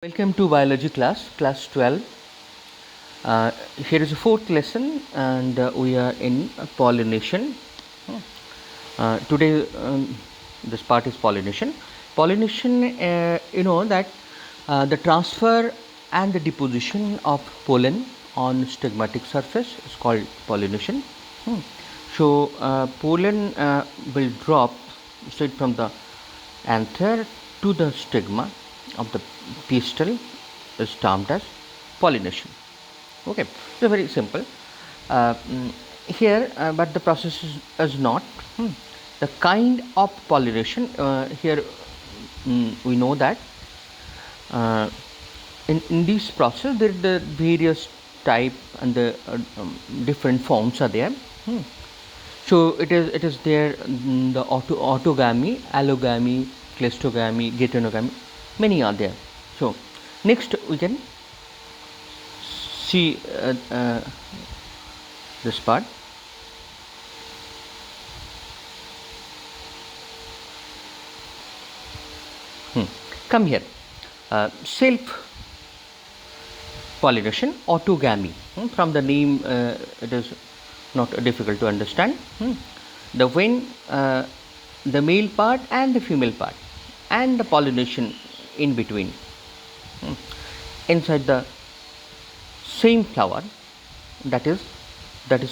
Welcome to biology class 12. Here is a fourth lesson, and we are in pollination. Today, this part is pollination. Pollination, that the transfer and the deposition of pollen on stigmatic surface is called pollination. So, pollen will drop straight from the anther to the stigma of the pistil is termed as pollination. Okay, so very simple. Here, but the process is not. The kind of pollination here we know that in this process there are the various type and the different forms are there. So it is there the autogamy, allogamy, cleistogamy, geitonogamy, many are there. So next we can see this part. Come here. Self pollination, autogamy. From the name, it is not difficult to understand. When the male part and the female part and the pollination in between inside the same flower, that is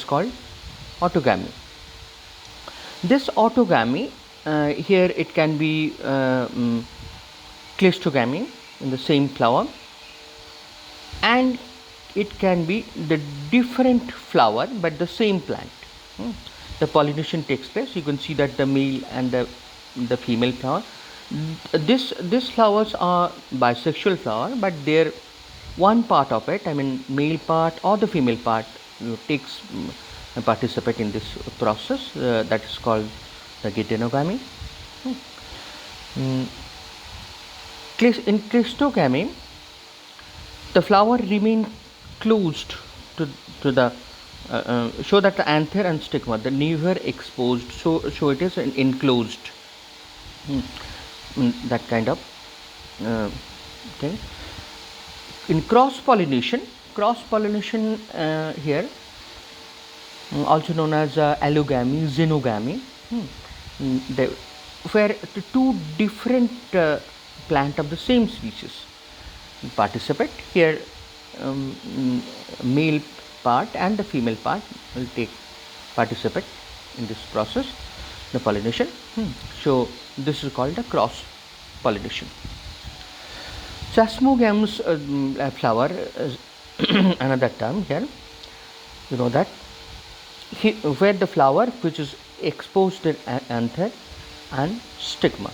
called autogamy. This autogamy here it can be cleistogamy in the same flower, and it can be the different flower but the same plant. The pollination takes place. You can see that the male and the female flower. This flowers are bisexual flower, but their one part of it, I mean male part or the female part, takes participate in this process. That is called the geitonogamy. In cleistogamy, the flower remain closed to the show that the anther and stigma the never exposed, so it is enclosed. That kind of thing. In cross pollination here also known as allogamy, xenogamy, where the two different plant of the same species participate. Here male part and the female part will participate in this process, the pollination. So this is called the cross pollination. Chasmogamous flower is another term here. You know that where the flower which is exposed in anther and stigma.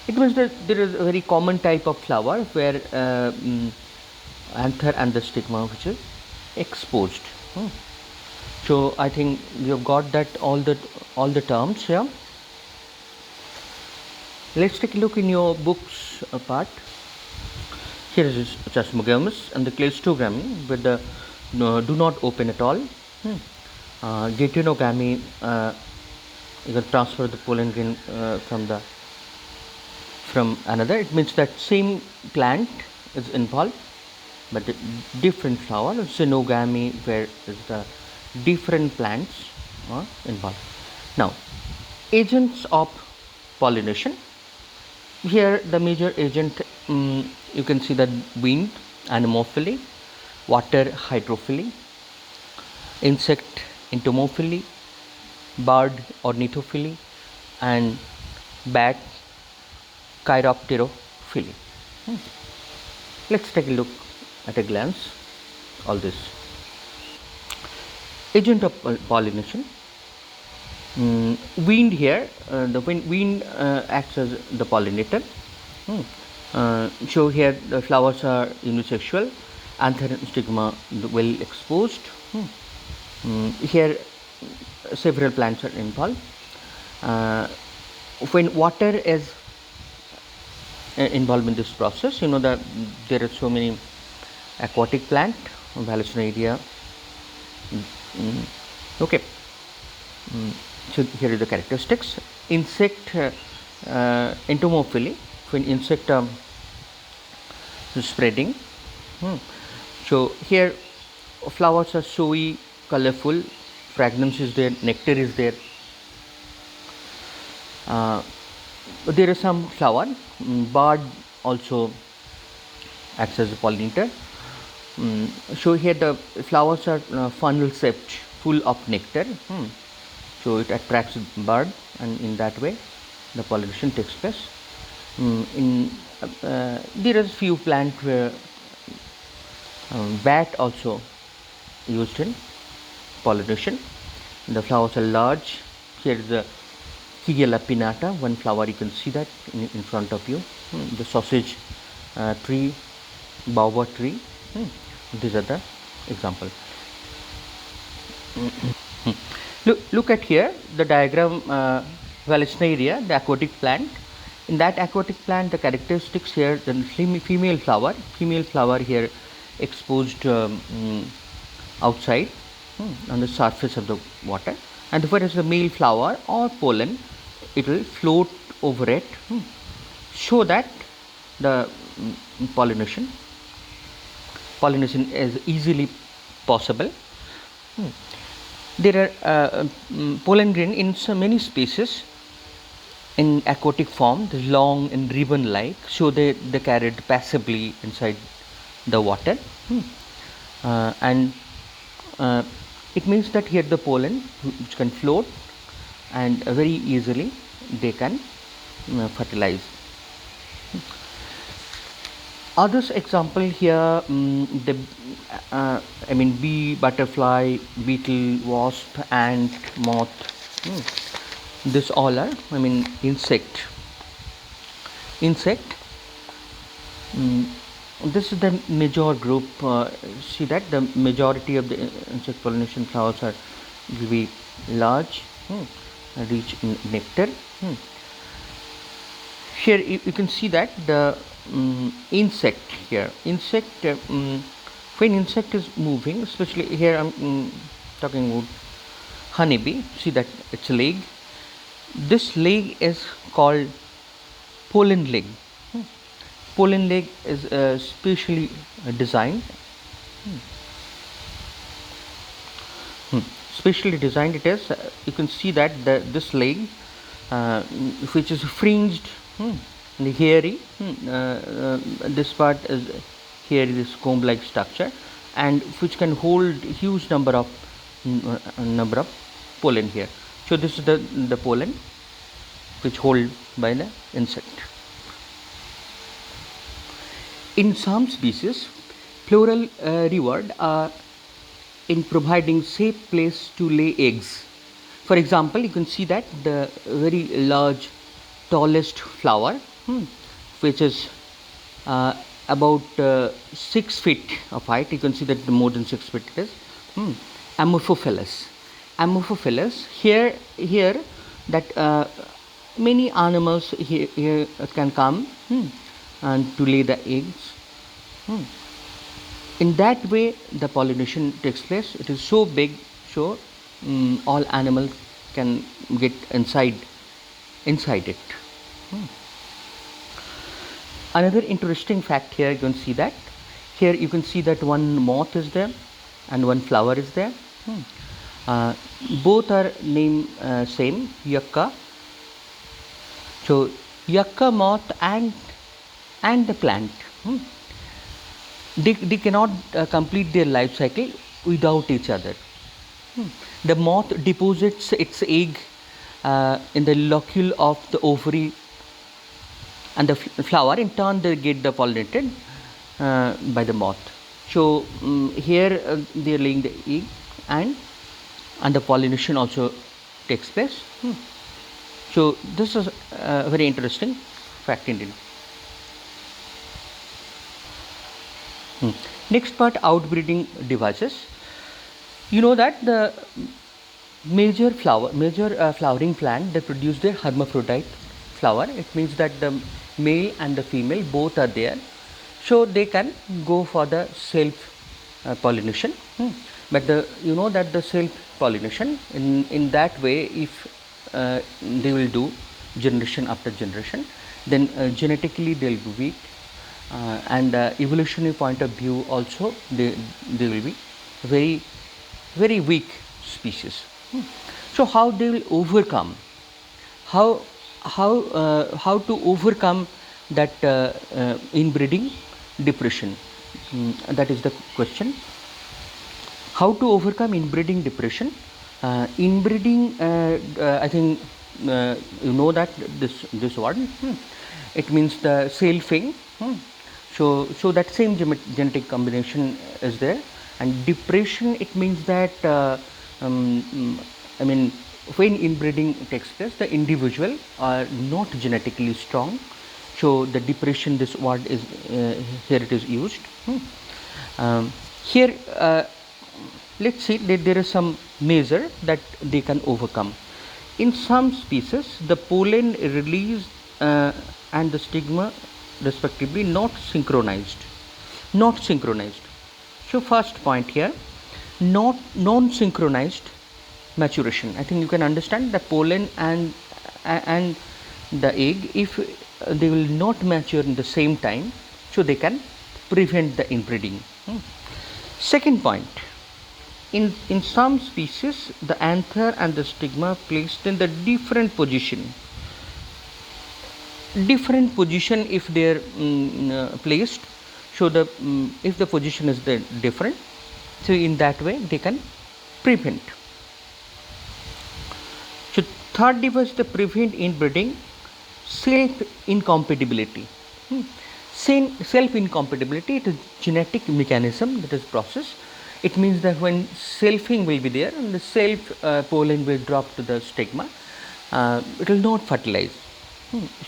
It means that there is a very common type of flower where anther and the stigma which is exposed. So I think you have got that all the terms here. Let's take a look in your books part. Here is chasmogamous and the cleistogamy with the do not open at all. Geitonogamy, you can transfer the pollen grain from another. It means that same plant is involved but the different flower. Xenogamy, where is the different plants are involved. Now, agents of pollination. Here the major agent, you can see that wind, anemophily, water, hydrophily, insect, entomophily, bird, ornithophily, and bat, chiropterophily. Let's take a look at a glance all this. Agent of pollination. Wind here, the wind acts as the pollinator. So here the flowers are unisexual, anther and stigma well exposed. Here several plants are involved. When water is involved in this process, you know that there are so many aquatic plant, Vallisneria. Okay. So here is the characteristics. Insect entomophily. When insect spreading. So here flowers are showy, colorful, fragrance is there, nectar is there. There is some flower. Bird also acts as a pollinator. So here the flowers are funnel shaped, full of nectar. So it attracts bird, and in that way the pollination takes place. There is few plant where bat also used in pollination. The flowers are large. Here is the Higella pinnata, one flower, you can see that in front of you. The sausage tree, baobab tree. These are the example. Look at here the diagram. Vallisneria, the aquatic plant. In that aquatic plant, the characteristics here, the female flower here exposed outside on the surface of the water, and whereas the male flower or pollen, it will float over it, so that the pollination is easily possible. There are pollen grain in so many species in aquatic form, the long and ribbon like, so they carried passively inside the water. And it means that here the pollen which can float, and very easily they can fertilize. Others example here, bee, butterfly, beetle, wasp, ant, moth. This all are insect. This is the major group. See that the majority of the insect pollination flowers will be large, rich in nectar. Here you can see that the insect here. When insect is moving, especially here I'm talking about honeybee. See that its leg. This leg is called pollen leg. Pollen leg is specially designed. Specially designed it is. You can see that this leg, which is fringed, and hairy. This part is here is comb-like structure, and which can hold huge number of pollen here. So this is the pollen which hold by the insect. In some species, plural reward are in providing safe place to lay eggs. For example, you can see that the very large, tallest flower, which is about 6 feet of height. You can see that more than 6 feet it is. Amorphophallus. Amorphophallus. Here that many animals here can come and to lay the eggs. In that way, the pollination takes place. It is so big, so all animals can get inside it. Another interesting fact here, you can see that here you can see that one moth is there and one flower is there. Both are named same, yucca. So yucca moth and the plant, they cannot complete their life cycle without each other. The moth deposits its egg in the locule of the ovary and the flower. In turn, they get the pollinated by the moth. So here they are laying the egg, and the pollination also takes place. So this is a very interesting fact indeed. Next part, outbreeding devices. You know that the major flowering plant, they produce their hermaphrodite flower. It means that the male and the female both are there, so they can go for the self pollination. But you know that the self pollination, in that way, if they will do generation after generation, then genetically they will be weak, and the evolutionary point of view also they will be very very weak species. So how they will overcome, how how to overcome that inbreeding depression, that is the question. How to overcome inbreeding depression? Inbreeding, I think you know that this word. It means the selfing. So that same genetic combination is there. And depression, it means that I mean, when inbreeding takes place, the individual are not genetically strong. So the depression, this word is here it is used. Here let's see that there is some measure that they can overcome. In some species, the pollen release and the stigma respectively not synchronized. Not synchronized. So first point here, not non-synchronized maturation. I think you can understand the pollen and the egg, if they will not mature in the same time, so they can prevent the inbreeding. Second point, in some species the anther and the stigma placed in the different position if they are placed, so the if the position is the different, so in that way they can prevent. So third device to prevent inbreeding, self incompatibility. Self incompatibility, it is genetic mechanism, that is process. It means that when selfing will be there and the self pollen will drop to the stigma, it will not fertilize.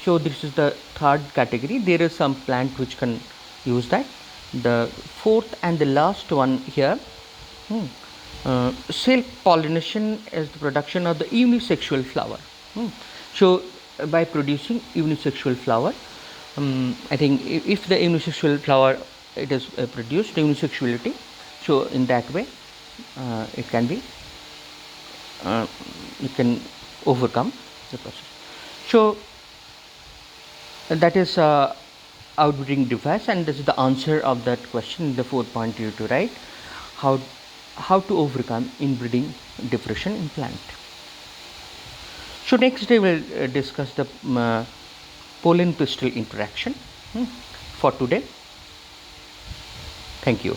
So this is the third category. There is some plant which can use that. The fourth and the last one here, self pollination is the production of the unisexual flower. So by producing unisexual flower, I think if the unisexual flower it is produced, unisexuality, so in that way it can be you can overcome the process. So that is outbreeding device, and this is the answer of that question. The fourth point you to write, how to overcome inbreeding depression in plant. So next we will discuss the pollen pistil interaction. For today, thank you.